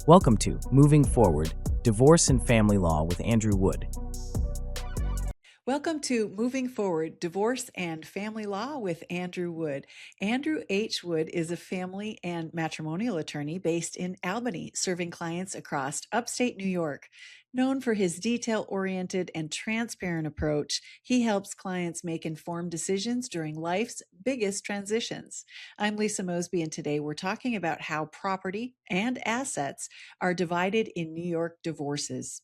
Welcome to Moving Forward, Divorce and Family Law with Andrew Wood. Welcome to Moving Forward, Divorce and Family Law with Andrew Wood. Andrew H. Wood is a family and matrimonial attorney based in Albany, serving clients across upstate New York. Known for his detail-oriented and transparent approach, he helps clients make informed decisions during life's biggest transitions. I'm Lisa Mosby, and today we're talking about how property and assets are divided in New York divorces.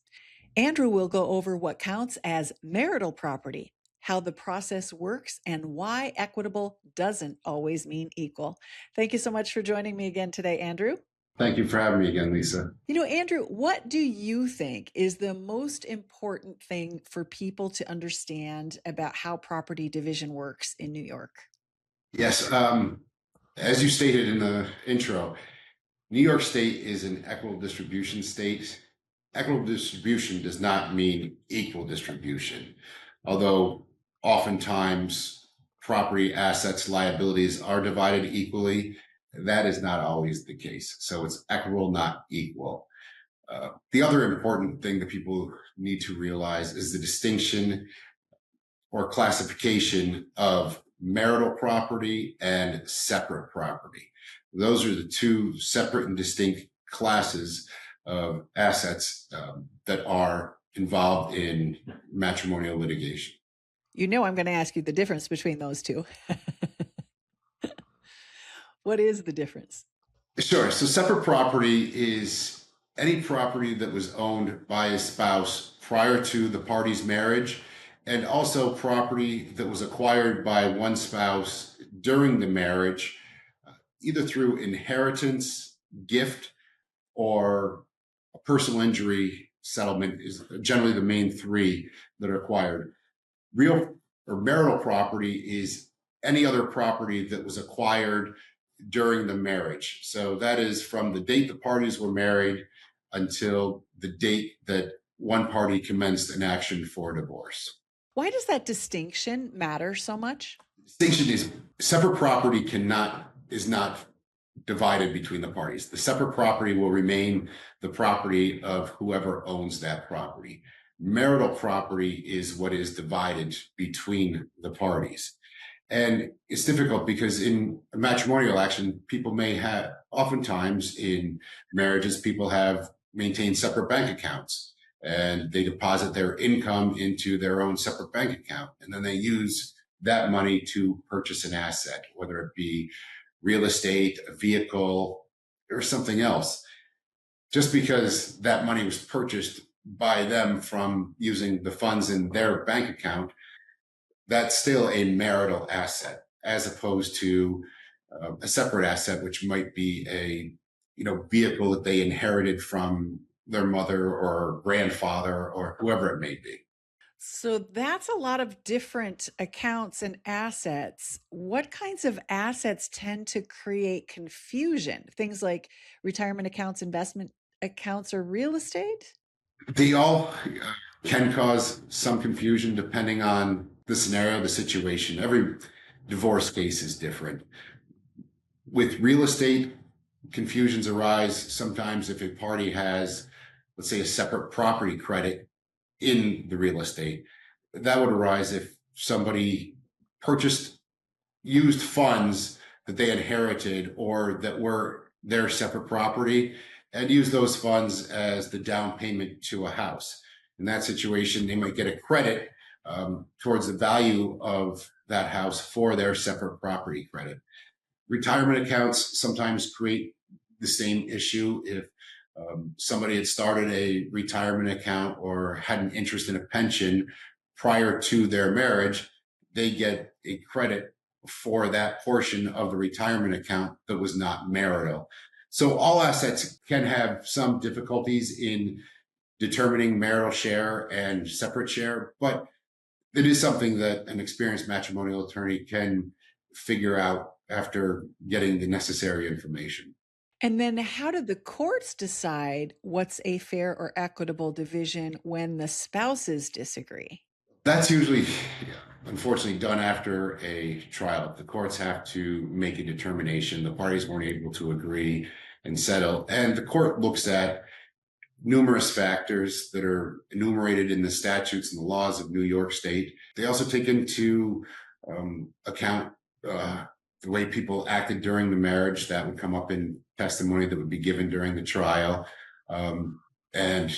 Andrew will go over what counts as marital property, how the process works, and why equitable doesn't always mean equal. Thank you so much for joining me again today, Andrew. Thank you for having me again, Lisa. Andrew, what do you think is the most important thing for people to understand about how property division works in New York? Yes, as you stated in the intro, New York State is an equitable distribution state. Equitable distribution does not mean equal distribution, although oftentimes property, assets, liabilities are divided equally. That is not always the case. So it's equitable, not equal. The other important thing that people need to realize is the distinction or classification of marital property and separate property. Those are the two separate and distinct classes of assets that are involved in matrimonial litigation. I'm going to ask you the difference between those two. What is the difference? Sure. So separate property is any property that was owned by a spouse prior to the party's marriage, and also property that was acquired by one spouse during the marriage, either through inheritance, gift, or a personal injury settlement is generally the main three that are acquired. Real or marital property is any other property that was acquired during the marriage. So that is from the date the parties were married until the date that one party commenced an action for divorce. Why does that distinction matter so much? The distinction is separate property is not divided between the parties. The separate property will remain the property of whoever owns that property. Marital property is what is divided between the parties. And it's difficult because in a matrimonial action, people may have, oftentimes in marriages, people have maintained separate bank accounts and they deposit their income into their own separate bank account. And then they use that money to purchase an asset, whether it be real estate, a vehicle, or something else. Just because that money was purchased by them from using the funds in their bank account, that's still a marital asset, as opposed to a separate asset, which might be a vehicle that they inherited from their mother or grandfather or whoever it may be. So that's a lot of different accounts and assets. What kinds of assets tend to create confusion? Things like retirement accounts, investment accounts, or real estate? They all can cause some confusion depending on the scenario, the situation. Every divorce case is different. With real estate, confusions arise sometimes if a party has, let's say, a separate property credit in the real estate. That would arise if somebody used funds that they inherited or that were their separate property and used those funds as the down payment to a house. In that situation, they might get a credit towards the value of that house for their separate property credit. Retirement accounts sometimes create the same issue. If somebody had started a retirement account or had an interest in a pension prior to their marriage, they get a credit for that portion of the retirement account that was not marital. So all assets can have some difficulties in determining marital share and separate share, but it is something that an experienced matrimonial attorney can figure out after getting the necessary information. And then how do the courts decide what's a fair or equitable division when the spouses disagree? That's usually, unfortunately, done after a trial. The courts have to make a determination. The parties weren't able to agree. and settle. And the court looks at numerous factors that are enumerated in the statutes and the laws of New York State. They also take into account the way people acted during the marriage. That would come up in testimony that would be given during the trial. And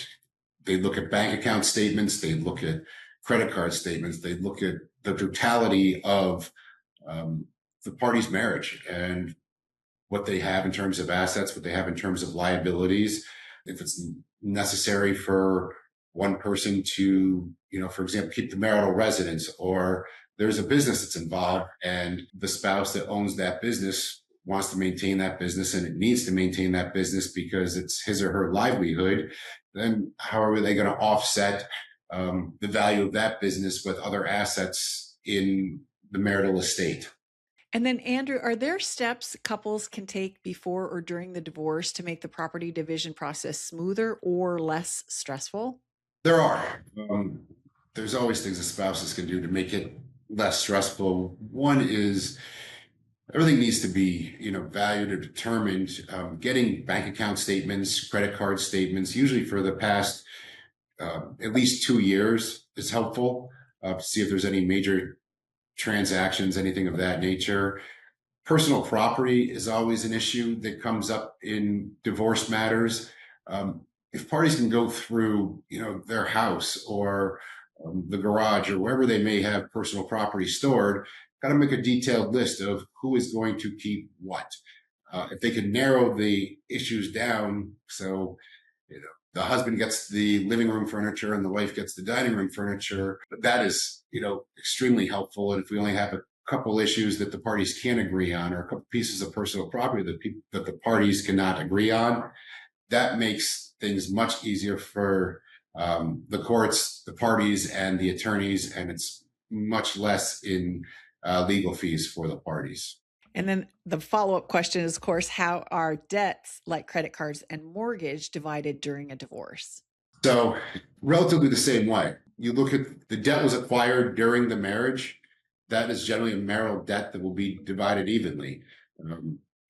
they look at bank account statements, they look at credit card statements, they look at the totality of the party's marriage and what they have in terms of assets, what they have in terms of liabilities. If it's necessary for one person to, for example, keep the marital residence, or there's a business that's involved and the spouse that owns that business wants to maintain that business and it needs to maintain that business because it's his or her livelihood, then how are they going to offset the value of that business with other assets in the marital estate? And then, Andrew, are there steps couples can take before or during the divorce to make the property division process smoother or less stressful? There are. There's always things that spouses can do to make it less stressful. One is everything needs to be, valued or determined. Getting bank account statements, credit card statements, usually for the past at least 2 years is helpful to see if there's any major transactions, anything of that nature. Personal property is always an issue that comes up in divorce matters. If parties can go through, their house or the garage or wherever they may have personal property stored, got to make a detailed list of who is going to keep what. If they can narrow the issues down, so the husband gets the living room furniture and the wife gets the dining room furniture, that is, extremely helpful. And if we only have a couple issues that the parties can't agree on, or a couple pieces of personal property that the parties cannot agree on, that makes things much easier for the courts, the parties, and the attorneys, and it's much less in legal fees for the parties. And then the follow-up question is, of course, how are debts like credit cards and mortgage divided during a divorce? So relatively the same way. You look at the debt was acquired during the marriage. That is generally a marital debt that will be divided evenly.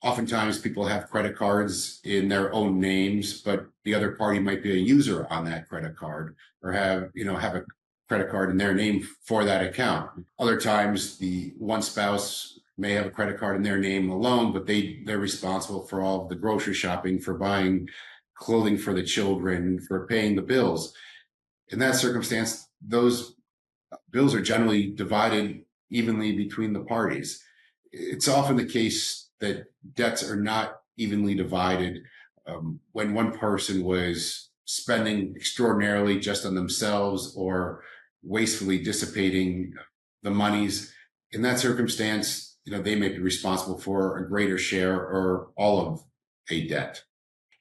Oftentimes people have credit cards in their own names, but the other party might be a user on that credit card or have a credit card in their name for that account. Other times the one spouse may have a credit card in their name alone, but they're responsible for all of the grocery shopping, for buying clothing for the children, for paying the bills. In that circumstance, those bills are generally divided evenly between the parties. It's often the case that debts are not evenly divided when one person was spending extraordinarily just on themselves or wastefully dissipating the monies. In that circumstance, they may be responsible for a greater share or all of a debt.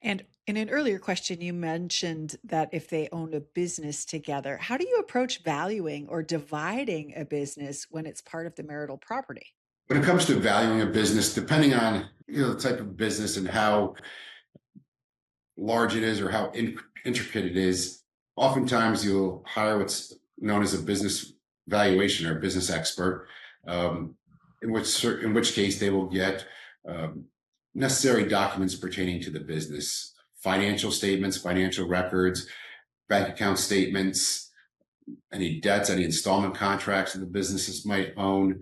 And in an earlier question, you mentioned that if they own a business together, how do you approach valuing or dividing a business when it's part of the marital property? When it comes to valuing a business, depending on the type of business and how large it is or how intricate it is, oftentimes you'll hire what's known as a business valuation or a business expert, in which case they will get necessary documents pertaining to the business, financial statements, financial records, bank account statements, any debts, any installment contracts that the businesses might own,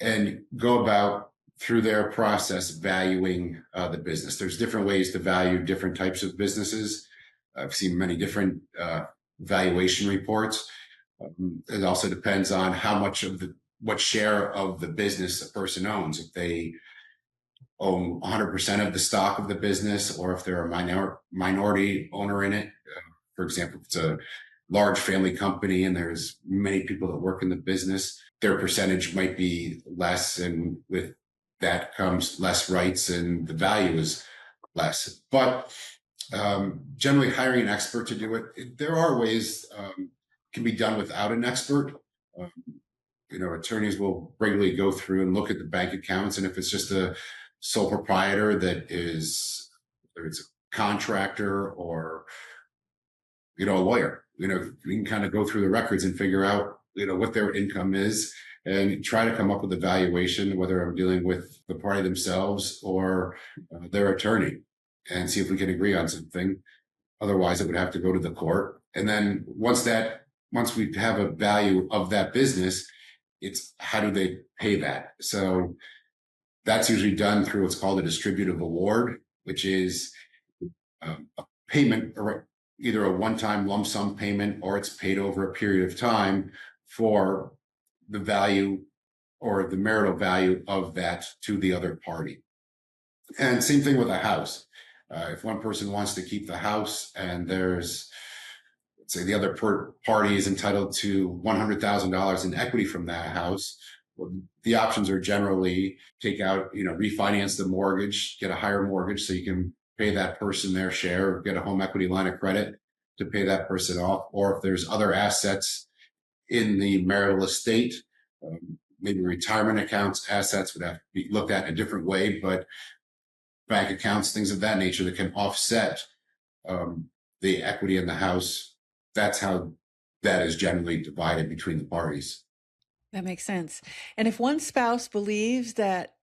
and go about through their process valuing the business. There's different ways to value different types of businesses. I've seen many different valuation reports. It also depends on what share of the business a person owns. If they own 100% of the stock of the business, or if they're a minority owner in it. For example, if it's a large family company and there's many people that work in the business, their percentage might be less, and with that comes less rights and the value is less. But generally hiring an expert to do it, there are ways can be done without an expert. Attorneys will regularly go through and look at the bank accounts, and if it's just a sole proprietor that is, whether it's a contractor or a lawyer, we can kind of go through the records and figure out what their income is and try to come up with a valuation, whether I'm dealing with the party themselves or their attorney. and see if we can agree on something. Otherwise, it would have to go to the court. And then once we have a value of that business, it's how do they pay that? So that's usually done through what's called a distributive award, which is a payment, or either a one-time lump sum payment, or it's paid over a period of time for the value or the marital value of that to the other party. And same thing with a house. If one person wants to keep the house and let's say the other party is entitled to $100,000 in equity from that house, well, the options are generally take out, refinance the mortgage, get a higher mortgage so you can pay that person their share, or get a home equity line of credit to pay that person off. Or if there's other assets in the marital estate, maybe retirement accounts, assets would have to be looked at in a different way, but bank accounts, things of that nature that can offset the equity in the house. That's how that is generally divided between the parties. That makes sense. And if one spouse believes that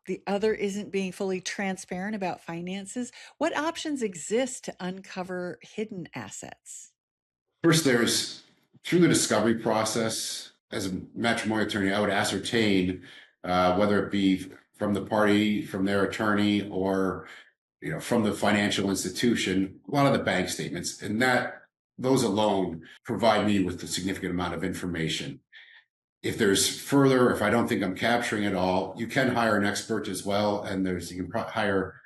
the other isn't being fully transparent about finances, what options exist to uncover hidden assets? First, through the discovery process, as a matrimonial attorney, I would ascertain whether it be from the party, from their attorney, or from the financial institution, a lot of the bank statements, and those alone provide me with a significant amount of information. If if I don't think I'm capturing it all, you can hire an expert as well, and you can hire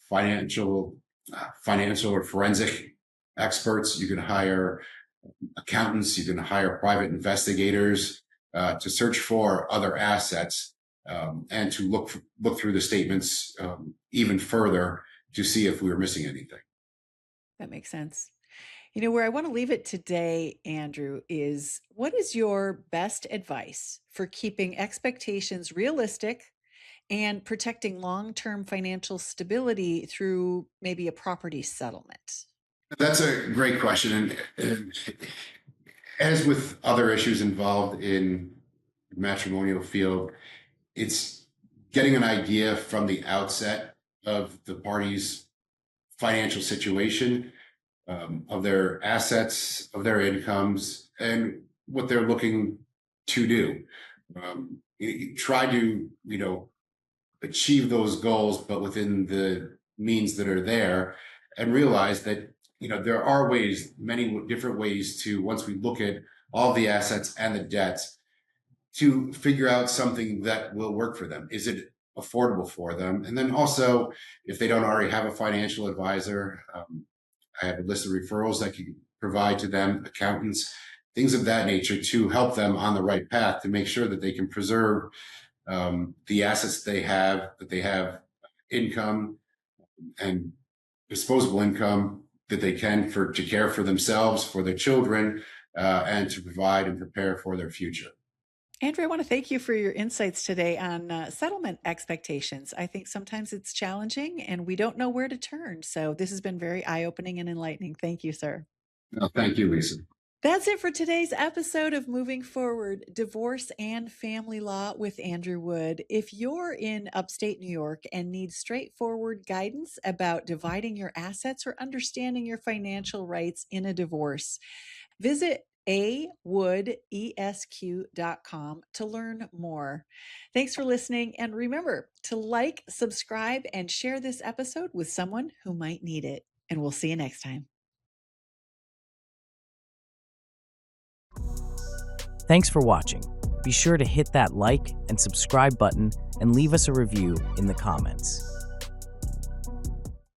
financial or forensic experts. You can hire accountants. You can hire private investigators to search for other assets, and to look through the statements even further to see if we were missing anything. That makes sense. Where I want to leave it today, Andrew, is what is your best advice for keeping expectations realistic and protecting long-term financial stability through maybe a property settlement? That's a great question. And as with other issues involved in the matrimonial field, it's getting an idea from the outset of the parties' financial situation, of their assets, of their incomes, and what they're looking to do. You try to, achieve those goals, but within the means that are there, and realize that, there are many different ways to, once we look at all the assets and the debts, to figure out something that will work for them. Is it affordable for them? And then also, if they don't already have a financial advisor, I have a list of referrals I can provide to them, accountants, things of that nature, to help them on the right path to make sure that they can preserve the assets that they have income and disposable income that they can to care for themselves, for their children, and to provide and prepare for their future. Andrew, I want to thank you for your insights today on settlement expectations. I think sometimes it's challenging and we don't know where to turn. So this has been very eye-opening and enlightening. Thank you, sir. No, thank you, Lisa. That's it for today's episode of Moving Forward, Divorce and Family Law with Andrew Wood. If you're in upstate New York and need straightforward guidance about dividing your assets or understanding your financial rights in a divorce, visit awoodesq.com to learn more. Thanks for listening. And remember to like, subscribe, and share this episode with someone who might need it. And we'll see you next time. Thanks for watching. Be sure to hit that like and subscribe button and leave us a review in the comments.